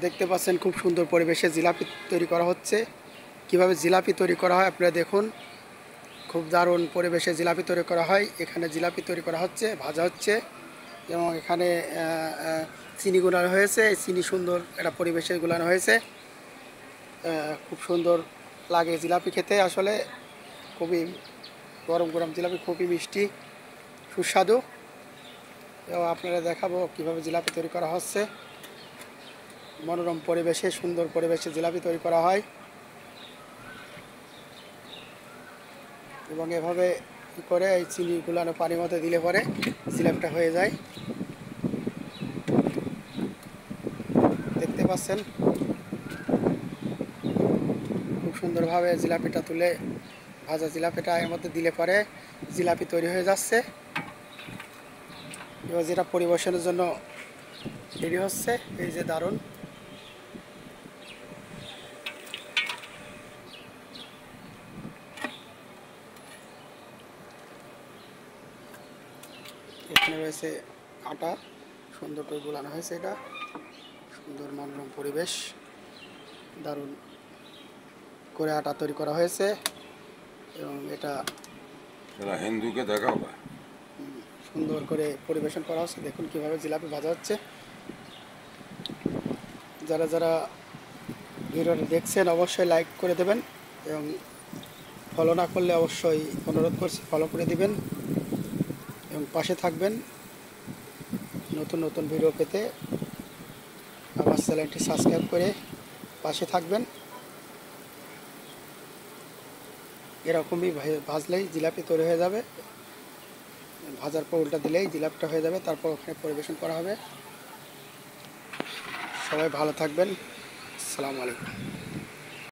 দেখতে পাচ্ছেন খুব সুন্দর পরিবেশে জিলাপি তৈরি করা হচ্ছে। কিভাবে জিলাপি তৈরি করা হয় আপনারা দেখুন। খুব দারুণ পরিবেশে জিলাপি তৈরি করা হয়। এখানে জিলাপি তৈরি করা হচ্ছে, ভাজা হচ্ছে এবং এখানে চিনি গুলানো হয়েছে। এই চিনি সুন্দর একটা পরিবেশে গুলানো হয়েছে। খুব সুন্দর লাগে জিলাপি খেতে। আসলে খুবই গরম গরম জিলাপি খুবই মিষ্টি সুস্বাদু। এবং আপনারা দেখাবো কিভাবে জিলাপি তৈরি করা হচ্ছে। মনোরম পরিবেশে সুন্দর পরিবেশে জিলাপি তৈরি করা হয় এবং এভাবে করে এই চিনি গুলানো পানির মধ্যে দিলে পরে জিলাপিটা হয়ে যায়। দেখতে পাচ্ছেন খুব সুন্দরভাবে জিলাপিটা তুলে ভাজা জিলাপিটা এর মধ্যে দিলে পরে জিলাপি তৈরি হয়ে যাচ্ছে। এবার যেটা পরিবেশনের জন্য রেডি হচ্ছে। এই যে দারুণ এখানে রয়েছে আটা, সুন্দর করে গোলানো হয়েছে। এটা সুন্দর মনোরম পরিবেশ, দারুণ করে আটা তৈরি করা হয়েছে এবং এটা হিন্দুকে দেখাও সুন্দর করে পরিবেশন করা হচ্ছে। দেখুন কিভাবে জিলাপি ভাজা হচ্ছে। যারা যারা ভিডিওটা দেখছেন অবশ্যই লাইক করে দেবেন এবং ফলো না করলে অবশ্যই অনুরোধ করছি ফলো করে দিবেন এবং পাশে থাকবেন নতুন নতুন ভিডিও পেতে। আমার চ্যানেলটি সাবস্ক্রাইব করে পাশে থাকবেন। এরকমই ভাজলেই জিলাপি তৈরি হয়ে যাবে। ভাজার পর উল্টা দিলেই জিলাপিটা হয়ে যাবে। তারপর ওখানে পরিবেশন করা হবে। সবাই ভালো থাকবেন। আসসালামু আলাইকুম।